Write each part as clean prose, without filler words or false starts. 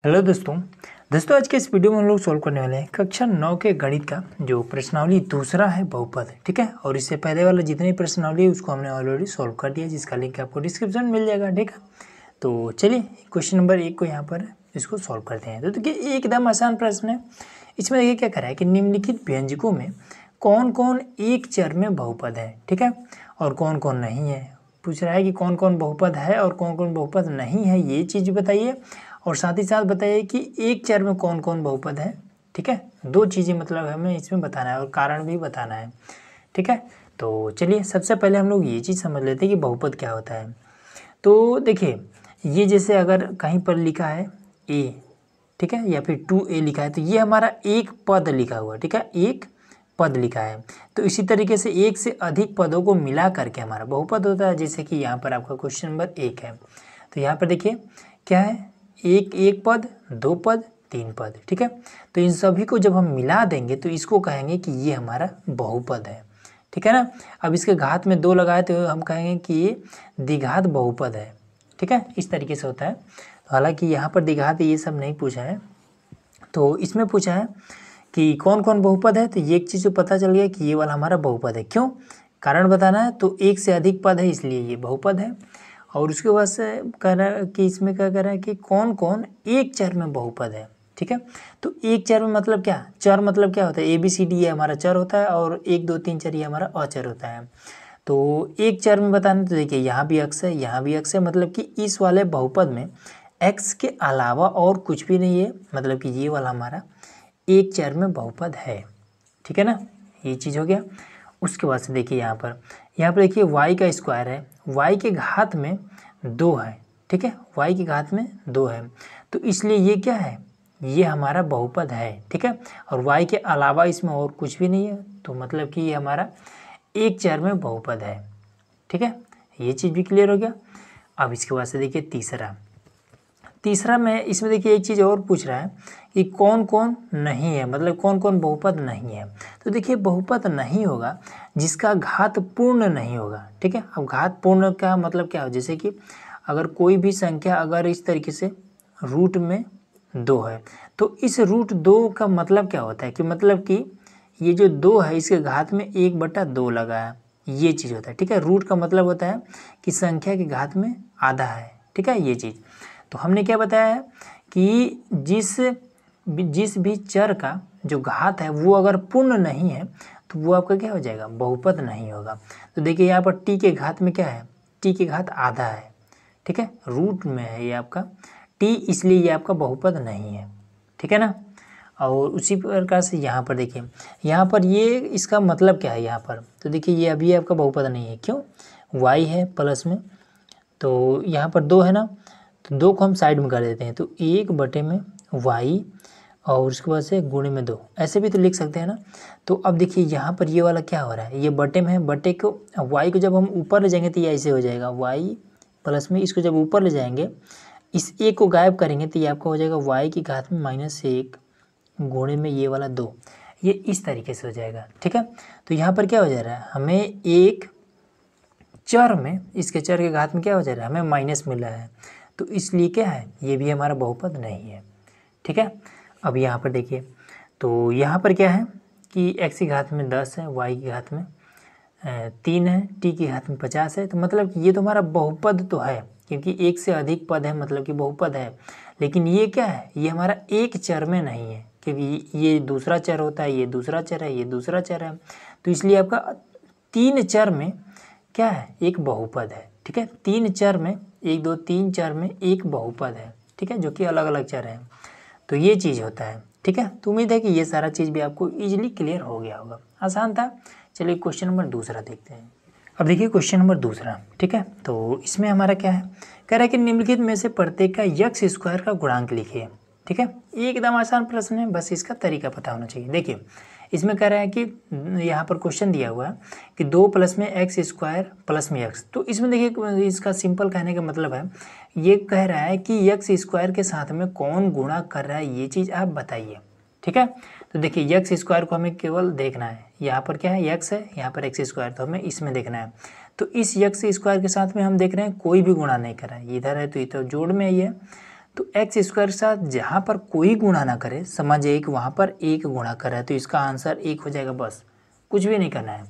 Hello दोस्तों आज के इस वीडियो में हम लोग सॉल्व करने वाले हैं कक्षा 9 के गणित का जो प्रश्नावली दूसरा है बहुपद, ठीक है। और इससे पहले वाला जितनी प्रश्नावली है उसको हमने ऑलरेडी सॉल्व कर दिया, जिसका लिंक आपको डिस्क्रिप्शन में मिल जाएगा, ठीक है। तो चलिए क्वेश्चन नंबर 1 को यहाँ पर इसको सॉल्व करते हैं। तो देखिए एकदम आसान प्रश्न है। इसमें देखिए क्या करा है कि निम्नलिखित व्यंजकों में कौन कौन एक चर में बहुपद है, ठीक है, और कौन कौन नहीं है। पूछ रहा है कि कौन कौन बहुपद है और कौन कौन बहुपद नहीं है, ये चीज़ बताइए। और साथ ही साथ बताइए कि एक चर में कौन कौन बहुपद है, ठीक है। दो चीज़ें मतलब हमें इसमें बताना है और कारण भी बताना है, ठीक है। तो चलिए सबसे पहले हम लोग ये चीज़ समझ लेते हैं कि बहुपद क्या होता है। तो देखिए ये जैसे अगर कहीं पर लिखा है a, ठीक है, या फिर 2a लिखा है तो ये हमारा एक पद लिखा हुआ है, ठीक है, एक पद लिखा है। तो इसी तरीके से एक से अधिक पदों को मिला करके हमारा बहुपद होता है। जैसे कि यहाँ पर आपका क्वेश्चन नंबर 1 है, तो यहाँ पर देखिए क्या है, एक पद, दो पद, तीन पद, ठीक है। तो इन सभी को जब हम मिला देंगे तो इसको कहेंगे कि ये हमारा बहुपद है, ठीक है ना। अब इसके घात में 2 लगाए तो हम कहेंगे कि ये द्विघात बहुपद है, ठीक है। इस तरीके से होता है। हालांकि यहाँ पर द्विघात ये सब नहीं पूछा है, तो इसमें पूछा है कि कौन कौन बहुपद है। तो ये एक चीज़ पता चल गया कि ये वाला हमारा बहुपद है। क्यों, कारण बताना है। तो एक से अधिक पद है इसलिए ये बहुपद है। और उसके बाद से कह रहा है कि इसमें क्या कह रहा है कि कौन कौन एक चर में बहुपद है, ठीक है। तो एक चर में मतलब क्या, चर मतलब क्या होता है, ABCD ये हमारा चर होता है और 1 2 3 4 ये हमारा अचर होता है। तो एक चर में बताना, तो देखिए यहाँ भी x है, यहाँ भी x है, मतलब कि इस वाले बहुपद में x के अलावा और कुछ भी नहीं है, मतलब कि ये वाला हमारा एक चर में बहुपद है, ठीक है ना। ये चीज़ हो गया। उसके बाद से देखिए यहाँ पर देखिए y का स्क्वायर है, y के घात में 2 है, ठीक है, y के घात में 2 है। तो इसलिए ये क्या है, ये हमारा बहुपद है, ठीक है। और y के अलावा इसमें और कुछ भी नहीं है, तो मतलब कि ये हमारा एक चर में बहुपद है, ठीक है। ये चीज़ भी क्लियर हो गया। अब इसके बाद से देखिए तीसरा में इसमें देखिए एक चीज़ और पूछ रहा है कि कौन कौन नहीं है, मतलब कौन कौन बहुपद नहीं है। तो देखिए बहुपद नहीं होगा जिसका घात पूर्ण नहीं होगा, ठीक है। अब घात पूर्ण का मतलब क्या हो, जैसे कि अगर कोई भी संख्या अगर इस तरीके से रूट में 2 है, तो इस रूट 2 का मतलब क्या होता है कि मतलब कि ये जो 2 है इसके घात में 1/2 लगा है, ये चीज़ होता है, ठीक है। रूट का मतलब होता है कि संख्या के घात में आधा है, ठीक है, ये चीज़। तो हमने क्या बताया है कि जिस भी चर का जो घात है वो अगर पूर्ण नहीं है तो वो आपका क्या हो जाएगा, बहुपद नहीं होगा। तो देखिए यहाँ पर t के घात में क्या है, t के घात आधा है, ठीक है, रूट में है ये आपका t, इसलिए ये आपका बहुपद नहीं है, ठीक है ना। और उसी प्रकार से यहाँ पर देखिए, यहाँ पर ये इसका मतलब क्या है यहाँ पर, तो देखिए ये अभी आपका बहुपद नहीं है। क्यों, y है प्लस में, तो यहाँ पर 2 है ना, तो 2 को हम साइड में कर देते हैं, तो 1/y और उसके बाद से गुणे में 2, ऐसे भी तो लिख सकते हैं ना। तो अब देखिए यहाँ पर ये वाला क्या हो रहा है, ये बटे में है, बटे को y को जब हम ऊपर ले जाएंगे तो ये ऐसे हो जाएगा, y प्लस में इसको जब ऊपर ले जाएंगे इस एक को गायब करेंगे तो ये आपका हो जाएगा y की घात में -1 गुणे में ये वाला 2, ये इस तरीके से हो जाएगा, ठीक है। तो यहाँ पर क्या हो जा रहा है, हमें एक चर में इसके चर के घात में क्या हो जा रहा है, हमें माइनस मिल रहा है, तो इसलिए क्या है, ये भी हमारा बहुपद नहीं है, ठीक है। अब यहाँ पर देखिए, तो यहाँ पर क्या है कि x की घात में 10 है, y की घात में 3 है, t की घात में 50 है। तो मतलब ये तो हमारा बहुपद तो है, क्योंकि एक से अधिक पद है मतलब कि बहुपद है। लेकिन ये क्या है, ये हमारा एक चर में नहीं है, क्योंकि ये दूसरा चर होता है, ये दूसरा चर है, ये दूसरा चर है। तो इसलिए आपका 3 चर में क्या है, एक बहुपद है, ठीक है। 3 चर में 1 2 3 चर में एक बहुपद है, ठीक है, जो कि अलग अलग चर हैं। तो ये चीज़ होता है, ठीक है। तो उम्मीद है कि ये सारा चीज़ भी आपको इजीली क्लियर हो गया होगा, आसान था। चलिए क्वेश्चन नंबर दूसरा देखते हैं। अब देखिए क्वेश्चन नंबर दूसरा, ठीक है। तो इसमें हमारा क्या है, कह रहा है कि निम्नलिखित में से प्रत्येक का x स्क्वायर का गुणांक लिखिए, ठीक है। एकदम आसान प्रश्न है, बस इसका तरीका पता होना चाहिए। देखिए इसमें कह रहा है कि यहाँ पर क्वेश्चन दिया हुआ है कि 2 प्लस में x स्क्वायर प्लस में x। तो इसमें देखिए इसका सिंपल कहने का मतलब है, ये कह रहा है कि x स्क्वायर के साथ में कौन गुणा कर रहा है, ये चीज़ आप बताइए, ठीक है। तो देखिए x स्क्वायर को हमें केवल देखना है, यहाँ पर क्या है, x है, यहाँ पर x स्क्वायर, तो हमें इसमें देखना है। तो इस x स्क्वायर के साथ में हम देख रहे हैं कोई भी गुणा नहीं कर रहा है, इधर है तो ये तो जोड़ में ही है, तो एक्स स्क्वायर के साथ जहाँ पर कोई गुणा ना करे, समझिए कि वहाँ पर एक गुणा कर रहा है, तो इसका आंसर एक हो जाएगा, बस कुछ भी नहीं करना है।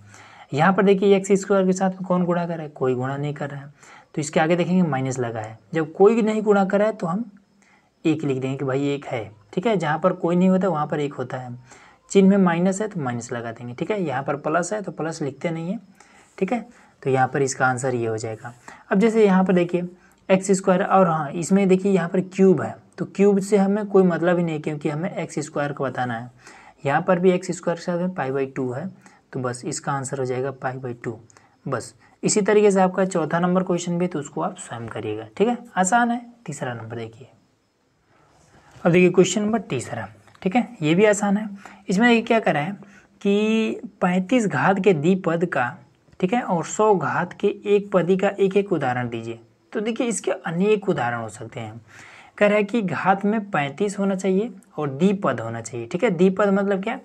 यहाँ पर देखिए एक्स स्क्वायर के साथ कौन गुणा कर रहा है, कोई गुणा नहीं कर रहा है, तो इसके आगे देखेंगे माइनस लगा है। जब कोई नहीं गुणा कर रहा है तो हम एक लिख देंगे कि भाई एक है, ठीक है। जहाँ पर कोई नहीं होता वहाँ पर एक होता है, चिन्ह में माइनस है तो माइनस लगा देंगे, ठीक है। यहाँ पर प्लस है तो प्लस लिखते नहीं है, ठीक है। तो यहाँ पर इसका आंसर ये हो जाएगा। अब जैसे यहाँ पर देखिए एक्स स्क्वायर, और हाँ इसमें देखिए यहाँ पर क्यूब है, तो क्यूब से हमें कोई मतलब ही नहीं, क्योंकि हमें एक्स स्क्वायर को बताना है। यहाँ पर भी एक्स स्क्वायर के साथ में π/2 है, तो बस इसका आंसर हो जाएगा π/2। बस इसी तरीके से आपका चौथा नंबर क्वेश्चन भी, तो उसको आप स्वयं करिएगा, ठीक है। आसान है। तीसरा नंबर देखिए, अब देखिए क्वेश्चन नंबर तीसरा, ठीक है, ये भी आसान है। इसमें देखिए क्या करा है कि 35 घात के द्विपद का, ठीक है, और 100 घात के एक पदी का एक एक उदाहरण दीजिए। तो देखिए इसके अनेक उदाहरण हो सकते हैं। कह रहा है कि घात में 35 होना चाहिए और द्विपद होना चाहिए, ठीक है। द्विपद मतलब क्या,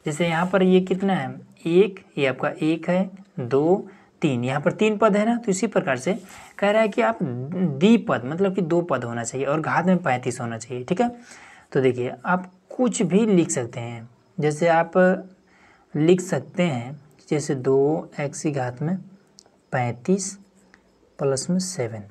जैसे यहाँ पर ये कितना है, एक, ये आपका एक है, 2, 3, यहाँ पर 3 पद है ना, तो इसी प्रकार से कह रहा है कि आप द्विपद मतलब कि 2 पद होना चाहिए और घात में 35 होना चाहिए, ठीक है। तो देखिए आप कुछ भी लिख सकते हैं, जैसे आप लिख सकते हैं जैसे 2x की घात में 35 प्लस में 7,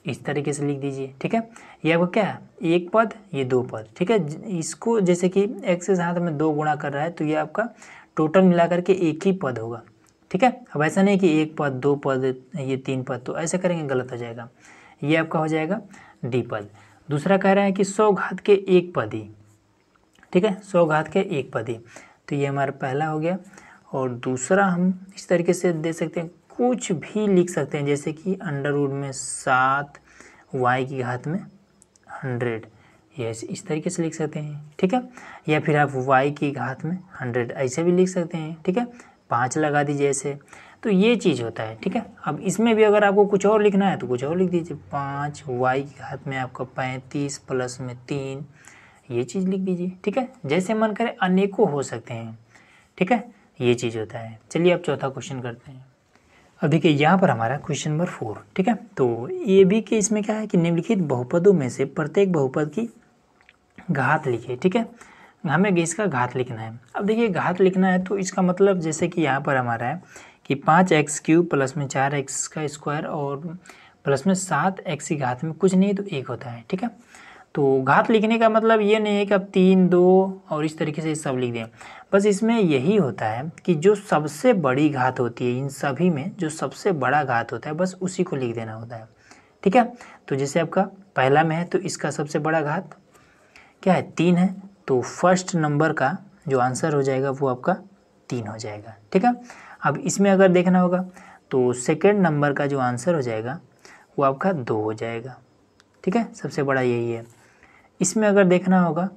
इस तरीके से लिख दीजिए, ठीक है। ये आपको क्या है, एक पद, ये 2 पद, ठीक है। इसको जैसे कि x के साथ में 2 गुणा कर रहा है, तो ये आपका टोटल मिला करके एक ही पद होगा, ठीक है। अब ऐसा नहीं कि एक पद, 2 पद, ये 3 पद, तो ऐसे करेंगे गलत हो जाएगा। ये आपका हो जाएगा द्विपद। दूसरा कह रहा है कि 100 घात के एक पदी, ठीक है, 100 घात के एक पदी, तो ये हमारा पहला हो गया। और दूसरा हम इस तरीके से दे सकते हैं, कुछ भी लिख सकते हैं, जैसे कि अंडरवुड में 7 y की घात में 100, ये इस तरीके से लिख सकते हैं, ठीक है। या फिर आप y की घात में 100 ऐसे भी लिख सकते हैं, ठीक है। 5 लगा दीजिए ऐसे, तो ये चीज़ होता है, ठीक है। अब इसमें भी अगर आपको कुछ और लिखना है तो कुछ और लिख दीजिए, 5 y की घात में आपका 35 प्लस में 3, ये चीज़ लिख दीजिए, ठीक है। जैसे मन करे अनेकों हो सकते हैं, ठीक है, ये चीज़ होता है। चलिए अब चौथा क्वेश्चन करते हैं। अब देखिए यहाँ पर हमारा क्वेश्चन नंबर 4, ठीक है। तो ये भी कि इसमें क्या है कि निम्नलिखित बहुपदों में से प्रत्येक बहुपद की घात लिखिए, ठीक है। हमें इसका घात लिखना है। अब देखिए घात लिखना है तो इसका मतलब जैसे कि यहाँ पर हमारा है कि 5x³ प्लस में 4x का स्क्वायर और प्लस में 7x की घात में कुछ नहीं है तो 1 होता है, ठीक है। तो घात लिखने का मतलब ये नहीं है कि अब 3, 2 और इस तरीके से सब लिख दें, बस इसमें यही होता है कि जो सबसे बड़ी घात होती है, इन सभी में जो सबसे बड़ा घात होता है बस उसी को लिख देना होता है, ठीक है। तो जैसे आपका पहला में है तो इसका सबसे बड़ा घात क्या है, 3 है, तो फर्स्ट नंबर का जो आंसर हो जाएगा वो आपका 3 हो जाएगा, ठीक है। अब इसमें अगर देखना होगा तो सेकेंड नंबर का जो आंसर हो जाएगा वो आपका 2 हो जाएगा, ठीक है, सबसे बड़ा यही है। इसमें अगर देखना होगा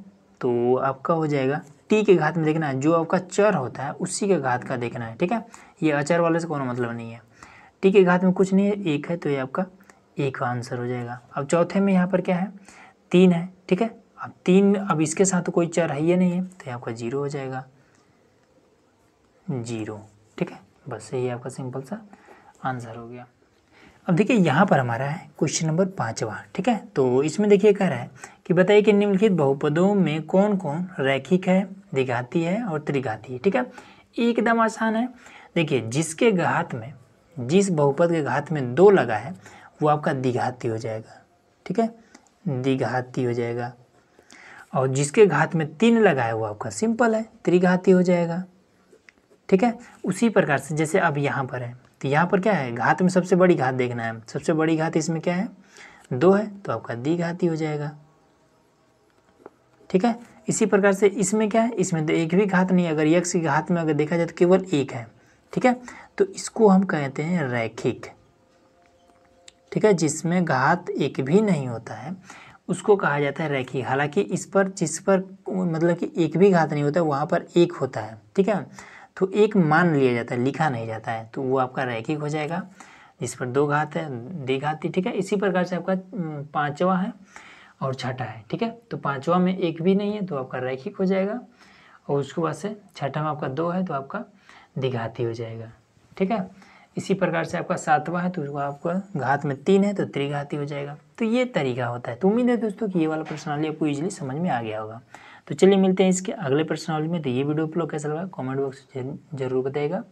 तो आपका हो जाएगा टी के घात में देखना है, जो आपका चर होता है उसी के घात का देखना है, ठीक है। ये अचर वाले से कोनो मतलब नहीं है, टी के घात में कुछ नहीं है, 1 है, तो ये आपका 1 का आंसर हो जाएगा। अब चौथे में यहाँ पर क्या है, 3 है, ठीक है। अब 3, अब इसके साथ तो कोई चर है ही नहीं है, तो ये आपका 0 हो जाएगा, 0, ठीक है। बस यही आपका सिंपल सा आंसर हो गया। अब देखिए यहाँ पर हमारा है क्वेश्चन नंबर 5वां, ठीक है। तो इसमें देखिए कह रहा है कि बताइए कि निम्नलिखित बहुपदों में कौन कौन रैखिक है, द्विघाती है और त्रिघाती है, ठीक है। एकदम आसान है। देखिए जिसके घात में, जिस बहुपद के घात में 2 लगा है वो आपका द्विघाती हो जाएगा, ठीक है, द्विघाती हो जाएगा। और जिसके घात में 3 लगा है वो आपका सिंपल है, त्रिघाती हो जाएगा, ठीक है। उसी प्रकार से जैसे अब यहाँ पर है, तो यहाँ पर क्या है, घात में सबसे बड़ी घात देखना है, सबसे बड़ी घात इसमें क्या है, 2 है, तो आपका द्विघाती हो जाएगा, ठीक है। इसी प्रकार से इसमें क्या है, इसमें तो एक भी घात नहीं है, अगर x की घात में अगर देखा जाए तो केवल 1 है, ठीक है। तो इसको हम कहते हैं रैखिक, ठीक है। जिसमें घात एक भी नहीं होता है उसको कहा जाता है रैखिक। हालांकि इस पर, जिस पर मतलब कि एक भी घात नहीं होता वहाँ पर 1 होता है, ठीक है, तो 1 मान लिया जाता है, लिखा नहीं जाता है, तो वो आपका रैखिक हो जाएगा। जिस पर 2 घात है द्विघाती, ठीक है। इसी प्रकार से आपका 5वां है और छठा है, ठीक है। तो 5वां में 1 भी नहीं है तो आपका रैखिक हो जाएगा, और उसके बाद से छठा में आपका 2 है तो आपका द्विघाती हो जाएगा, ठीक है। इसी प्रकार से आपका 7वां है तो उसको आपका घात में 3 है तो त्रिघाती हो जाएगा। तो ये तरीका होता है। तो उम्मीद है दोस्तों कि ये वाला प्रश्नावली आपको इजीली समझ में आ गया होगा। तो चलिए मिलते हैं इसके अगले प्रश्नावली में। तो ये वीडियो आप लोग कैसा लगा कमेंट बॉक्स में जरूर बताइएगा।